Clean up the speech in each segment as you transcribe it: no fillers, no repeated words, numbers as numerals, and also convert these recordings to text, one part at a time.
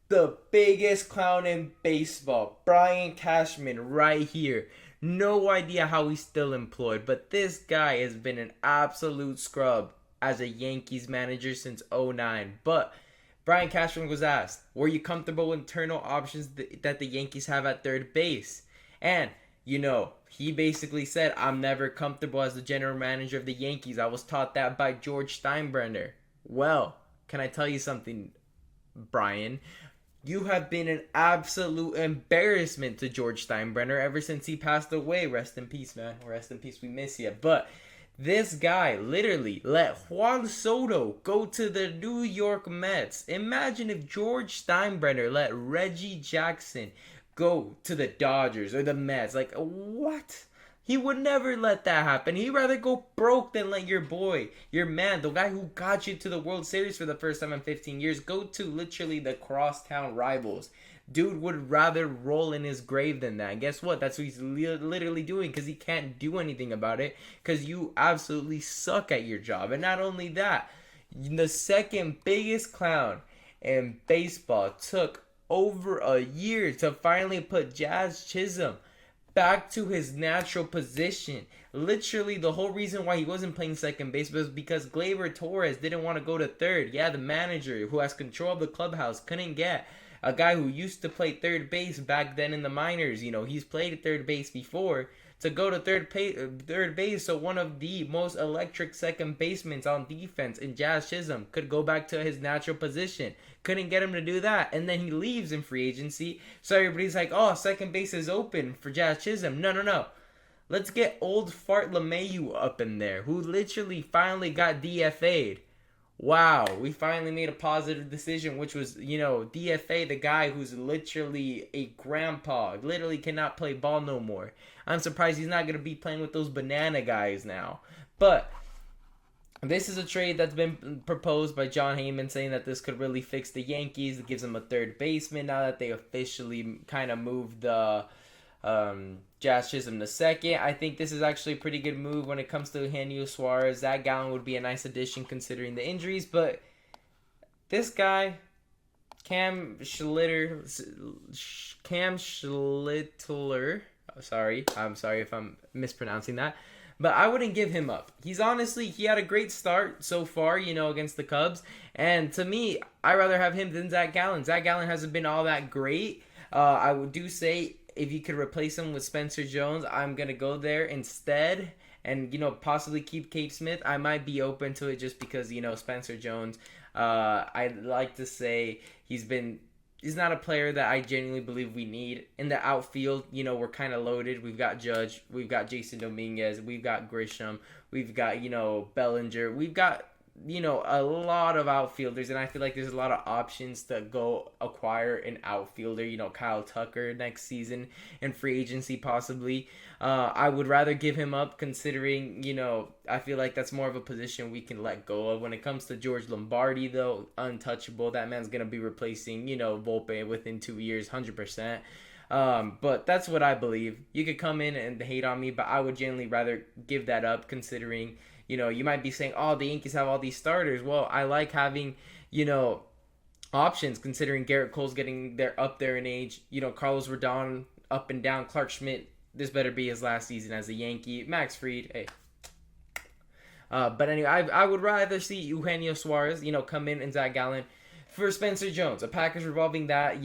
The biggest clown in baseball, Brian Cashman, right here. No idea how he's still employed, but this guy has been an absolute scrub as a Yankees manager since '09. But Brian Cashman was asked, were you comfortable with internal options that the Yankees have at third base? And, he basically said, I'm never comfortable as the general manager of the Yankees. I was taught that by George Steinbrenner. Well, can I tell you something, Brian? You have been an absolute embarrassment to George Steinbrenner ever since he passed away. Rest in peace, man. Rest in peace. We miss you. But this guy literally let Juan Soto go to the New York Mets. Imagine if George Steinbrenner let Reggie Jackson go to the Dodgers or the Mets. Like, what? He would never let that happen. He'd rather go broke than let your boy, your man, the guy who got you to the World Series for the first time in 15 years, go to literally the crosstown rivals. Dude would rather roll in his grave than that. And guess what? That's what he's literally doing because he can't do anything about it because you absolutely suck at your job. And not only that, the second biggest clown in baseball took over a year to finally put Jazz Chisholm back to his natural position. Literally, the whole reason why he wasn't playing second base was because Gleyber Torres didn't want to go to third. Yeah, the manager who has control of the clubhouse couldn't get a guy who used to play third base back then in the minors. He's played third base before to go to third base. So one of the most electric second basemen on defense in Jazz Chisholm could go back to his natural position. Couldn't get him to do that, and then he leaves in free agency. So everybody's like, "Oh, second base is open for Jazz Chisholm." No, no, no. Let's get old fart LeMahieu up in there, who literally finally got DFA'd. Wow, we finally made a positive decision, which was, DFA, the guy who's literally a grandpa, literally cannot play ball no more. I'm surprised he's not going to be playing with those banana guys now. But this is a trade that's been proposed by John Heyman, saying that this could really fix the Yankees. It gives them a third baseman now that they officially kind of moved the Jazz Chisholm the second. I think this is actually a pretty good move when it comes to Eugenio Suarez. Zach Gallen would be a nice addition considering the injuries, but this guy, Cam Schlittler. I'm sorry if I'm mispronouncing that. But I wouldn't give him up. He had a great start so far, against the Cubs. And to me, I rather have him than Zach Gallen. Zach Gallen hasn't been all that great. I would do say if you could replace him with Spencer Jones, I'm going to go there instead. And, possibly keep Cape Smith. I might be open to it just because, Spencer Jones, I'd like to say he's not a player that I genuinely believe we need. In the outfield, we're kind of loaded. We've got Judge, we've got Jason Dominguez, we've got Grisham, we've got, Bellinger. We've got, a lot of outfielders, and I feel like there's a lot of options to go acquire an outfielder, Kyle Tucker next season in free agency possibly. I would rather give him up considering, I feel like that's more of a position we can let go of. When it comes to George Lombardi, though, untouchable. That man's going to be replacing, Volpe within 2 years, 100%. But that's what I believe. You could come in and hate on me, but I would genuinely rather give that up considering, you might be saying, oh, the Yankees have all these starters. Well, I like having, options considering Garrett Cole's getting up there in age. Carlos Rodon up and down. Clark Schmidt, this better be his last season as a Yankee. Max Fried, hey. But anyway, I would rather see Eugenio Suarez, come in and Zach Gallen for Spencer Jones. A package revolving that,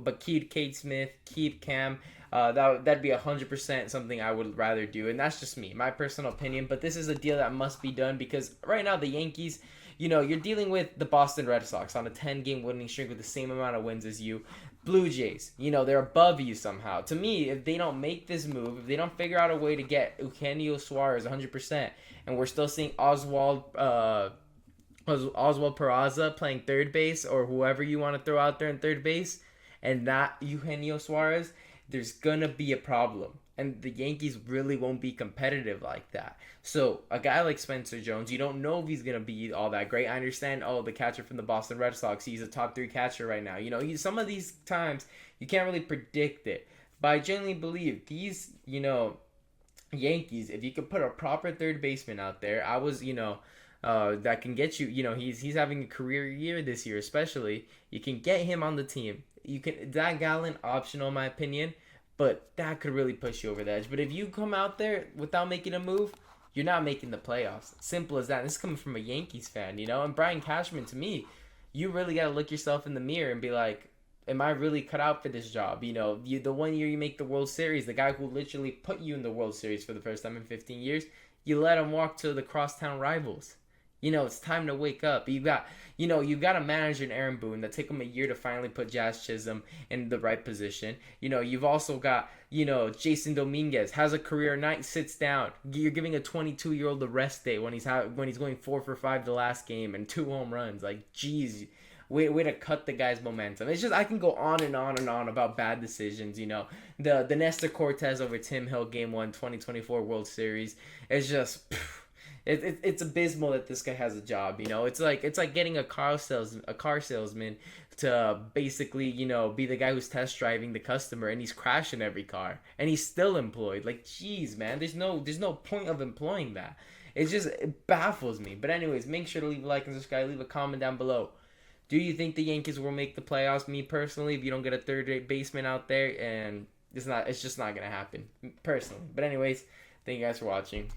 but keep Kate Smith, keep Cam. That'd be 100% something I would rather do, and that's just me, my personal opinion. But this is a deal that must be done because right now the Yankees, you're dealing with the Boston Red Sox on a 10-game winning streak with the same amount of wins as you. Blue Jays, they're above you somehow. To me, if they don't make this move, if they don't figure out a way to get Eugenio Suarez 100%, and we're still seeing Oswald Peraza playing third base or whoever you want to throw out there in third base, and not Eugenio Suarez, there's gonna be a problem. And the Yankees really won't be competitive like that. So a guy like Spencer Jones, you don't know if he's gonna be all that great. I understand. Oh, the catcher from the Boston Red Sox, he's a top 3 catcher right now. Some of these times you can't really predict it. But I genuinely believe these, Yankees, if you could put a proper third baseman out there, I was, that can get you. He's having a career year this year, especially. You can get him on the team. You can Zach Gallen optional in my opinion, but that could really push you over the edge. But if you come out there without making a move, you're not making the playoffs. Simple as that. And this is coming from a Yankees fan, And Brian Cashman, to me, you really got to look yourself in the mirror and be like, am I really cut out for this job? The one year you make the World Series, the guy who literally put you in the World Series for the first time in 15 years, you let him walk to the crosstown rivals. It's time to wake up. You got a manager in Aaron Boone that took him a year to finally put Jazz Chisholm in the right position. You've also got, Jason Dominguez has a career night, sits down. You're giving a 22-year-old a rest day when he's going 4 for 5 the last game and 2 home runs. Like, geez, way to cut the guy's momentum. It's just I can go on and on and on about bad decisions. The Nestor Cortez over Tim Hill Game 1 2024 World Series. It's just. It's abysmal that this guy has a job. It's like getting a car salesman to basically be the guy who's test driving the customer, and he's crashing every car and he's still employed. Like, geez, man, there's no point of employing that. It baffles me. But anyways, make sure to leave a like and subscribe. Leave a comment down below. Do you think the Yankees will make the playoffs? Me personally, if you don't get a third baseman out there, and it's just not gonna happen personally. But anyways, thank you guys for watching.